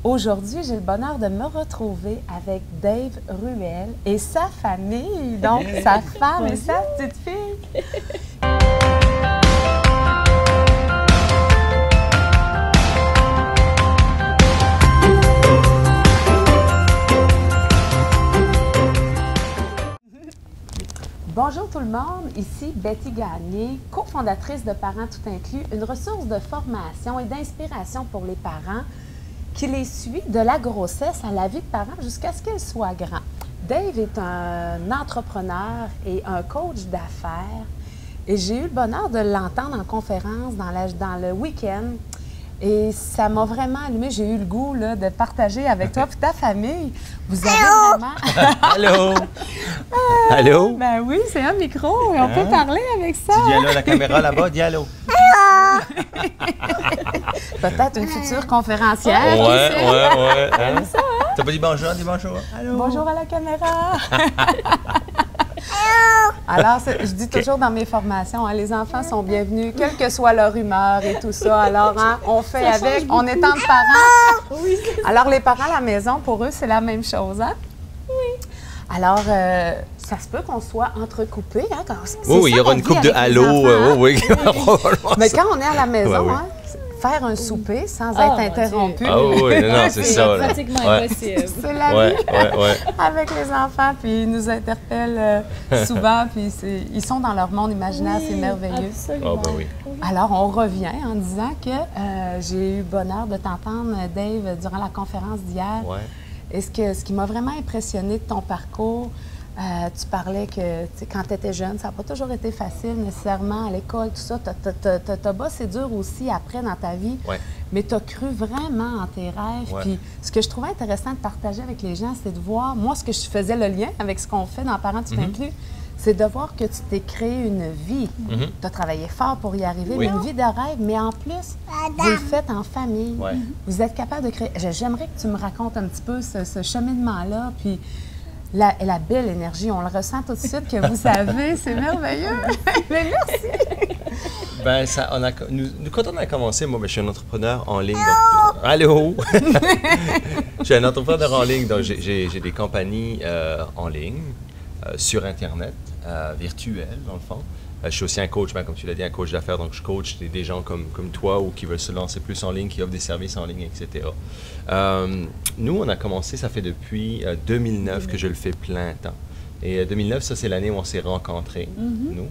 Aujourd'hui, j'ai le bonheur de me retrouver avec Dave Ruel et sa famille, donc sa femme et sa petite fille. Bonjour tout le monde, ici Betty Gagné, cofondatrice de Parents Tout Inclus, une ressource de formation et d'inspiration pour les parents qui les suit de la grossesse à la vie de parents jusqu'à ce qu'ils soient grands. Dave est un entrepreneur et un coach d'affaires et j'ai eu le bonheur de l'entendre en conférence dans le week-end. Et ça m'a vraiment allumé. J'ai eu le goût là, de partager avec toi et ta famille. Vous avez vraiment... Allô? Allô? Ben oui, c'est un micro et on peut parler avec ça. Tu dis allô à la caméra là-bas, dis allô. Peut-être une future conférencière. Ouais. Hein? Ça, hein? T'as pas dit bonjour, dis bonjour. Allô? Bonjour à la caméra. Alors, je dis toujours dans mes formations, hein, les enfants sont bienvenus, quelle que soit leur humeur et tout ça. Alors, hein, on fait avec, on est entre parents. Oui, alors, les parents à la maison, pour eux, c'est la même chose, hein? Oui. Alors, ça se peut qu'on soit entrecoupés, hein? Oui, il y aura une coupe de allô. Oui. Mais quand on est à la maison, hein, faire un souper sans être interrompu. Ah oui, non, c'est ça. C'est pratiquement impossible. C'est la vie avec les enfants, puis ils nous interpellent souvent, puis ils sont dans leur monde imaginaire, c'est merveilleux. Absolument. Oh, ben oui. Alors, on revient en disant que j'ai eu le bonheur de t'entendre, Dave, durant la conférence d'hier. Ouais. Et ce qui m'a vraiment impressionné de ton parcours, tu parlais que quand tu étais jeune, ça n'a pas toujours été facile nécessairement à l'école, tout ça. T'as bossé dur aussi après dans ta vie, mais tu as cru vraiment en tes rêves. Ouais. Puis ce que je trouvais intéressant de partager avec les gens, c'est de voir, moi, ce que je faisais le lien avec ce qu'on fait dans Parents Tout Inclus, c'est de voir que tu t'es créé une vie. Tu as travaillé fort pour y arriver, mais une vie de rêve, mais en plus, vous le faites en famille. Ouais. Vous êtes capable de créer... J'aimerais que tu me racontes un petit peu ce cheminement-là, puis la belle énergie, on le ressent tout de suite que vous avez, c'est merveilleux. Mais merci! Ben, quand on a commencé, moi, je suis un entrepreneur en ligne. Donc, allô? Je suis un entrepreneur en ligne, donc j'ai des compagnies en ligne, sur Internet, virtuelles, dans le fond. Je suis aussi un coach, comme tu l'as dit, un coach d'affaires, donc je coach des gens comme toi ou qui veulent se lancer plus en ligne, qui offrent des services en ligne, etc. Nous, on a commencé, ça fait depuis 2009 que je le fais plein temps. Et 2009, ça, c'est l'année où on s'est rencontrés, nous,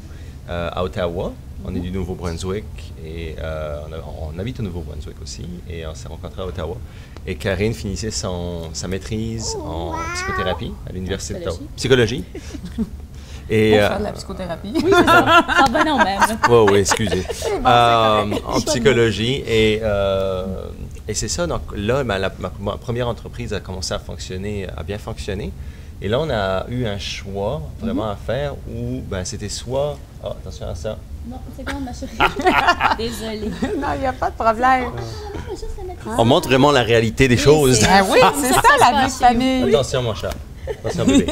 à Ottawa. On est du Nouveau-Brunswick et on habite au Nouveau-Brunswick aussi et on s'est rencontrés à Ottawa. Et Karine finissait sa maîtrise en psychothérapie à l'Université d'Ottawa. Psychologie. Et, pour faire de la psychothérapie. Oui, c'est ça. Ah ben non, même. Oui, excusez. En psychologie. Et c'est ça. Donc là, ma première entreprise a commencé à fonctionner, à bien fonctionner. Et là, on a eu un choix vraiment à faire où c'était soit... Oh, attention à ça. Non, c'est quand ma chérie. Désolée. Non, il n'y a pas de problème. On montre vraiment la réalité des choses. Oui, c'est ça la vie de famille. Attention, mon chat. Attention, bébé.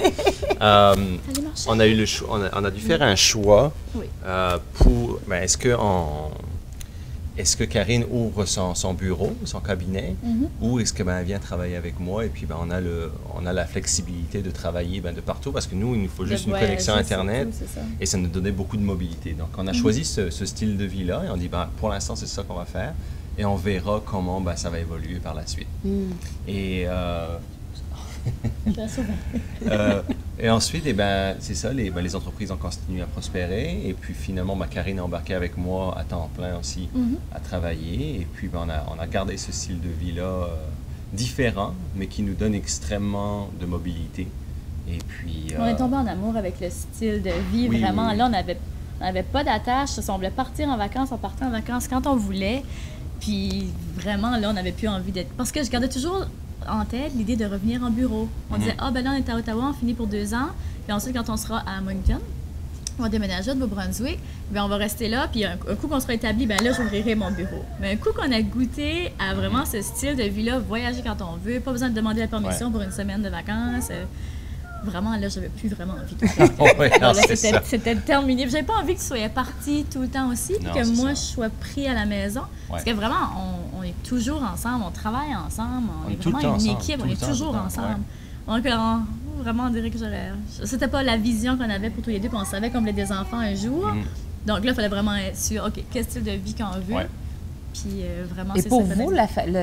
On a eu le choix, on a dû faire un choix pour. Est-ce que Karine ouvre son bureau, son cabinet, ou est-ce qu'elle vient travailler avec moi et puis on a la flexibilité de travailler de partout parce que nous, il nous faut juste une connexion Internet et ça nous donnait beaucoup de mobilité. Donc, on a choisi ce style de vie-là et on dit, pour l'instant, c'est ça qu'on va faire et on verra comment ça va évoluer par la suite. Et... et ensuite, c'est ça, les entreprises ont continué à prospérer. Et puis finalement, Karine a embarqué avec moi à temps plein aussi à travailler. Et puis on a gardé ce style de vie-là différent, mais qui nous donne extrêmement de mobilité. Et puis... On est tombé en amour avec le style de vie, vraiment. Là, on n'avait pas d'attache. Si on voulait partir en vacances, on partait en vacances quand on voulait. Puis vraiment, là, on n'avait plus envie d'être... Parce que je gardais toujours en tête l'idée de revenir en bureau. On disait, là, on est à Ottawa, on finit pour 2 ans. Puis ensuite, quand on sera à Moncton, on va déménager de Nouveau-Brunswick, on va rester là. Puis un coup qu'on sera établi, là, j'ouvrirai mon bureau. Mais un coup qu'on a goûté à vraiment ce style de vie-là, voyager quand on veut, pas besoin de demander la permission pour une semaine de vacances. Vraiment, là, j'avais plus vraiment envie de c'était terminé. J'avais pas envie que tu sois parti tout le temps aussi, puis que moi, je sois pris à la maison. Parce que vraiment, on est toujours ensemble, on travaille ensemble, on est tout le vraiment temps une ensemble, équipe, tout on le est temps, toujours tout le temps, ensemble. Donc, vraiment, on dirait que c'était pas la vision qu'on avait pour tous les deux, puis on savait qu'on voulait des enfants un jour. Donc là, il fallait vraiment être sûr, OK, quel style de vie qu'on veut. Ouais. Puis vraiment, Et c'est pour ça. vous,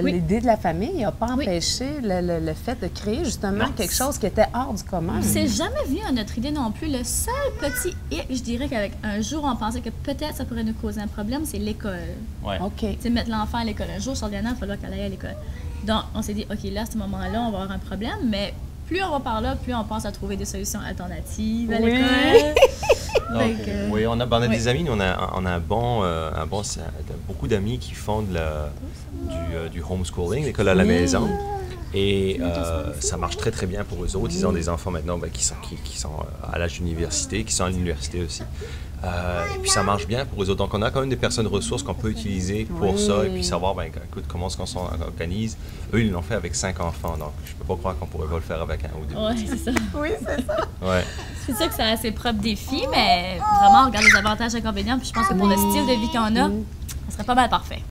Oui. l'idée de la famille n'a pas Oui. empêché le fait de créer justement Non. quelque chose qui était hors du commun. C'est jamais venu à notre idée non plus. Le seul petit hic, je dirais qu'avec un jour, on pensait que peut-être ça pourrait nous causer un problème, c'est l'école. Ouais. OK. Tu sais, mettre l'enfant à l'école. Un jour, Sordiana, il va falloir qu'elle aille à l'école. Donc, on s'est dit, OK, là, à ce moment-là, on va avoir un problème, mais plus on va par là, plus on pense à trouver des solutions alternatives à Oui. l'école. Donc, Fait que- oui, on a oui. des amis, nous, on a beaucoup d'amis qui font du homeschooling, l'école à la maison. Et ça marche très, très bien pour eux autres. Ils ont des enfants maintenant qui sont à l'âge d'université, qui sont à l'université aussi. Et puis ça marche bien pour eux autres. Donc on a quand même des personnes ressources qu'on peut utiliser pour ça et puis savoir, ben, écoute, comment est-ce qu'on s'organise. Eux, ils l'ont fait avec 5 enfants, donc je peux pas croire qu'on pourrait pas le faire avec un ou deux. Oui, c'est ça. Oui, c'est ça. Ouais. C'est sûr que ça a ses propres défis, mais vraiment, on regarde les avantages et inconvénients. Puis je pense que pour le style de vie qu'on a, ça serait pas mal parfait.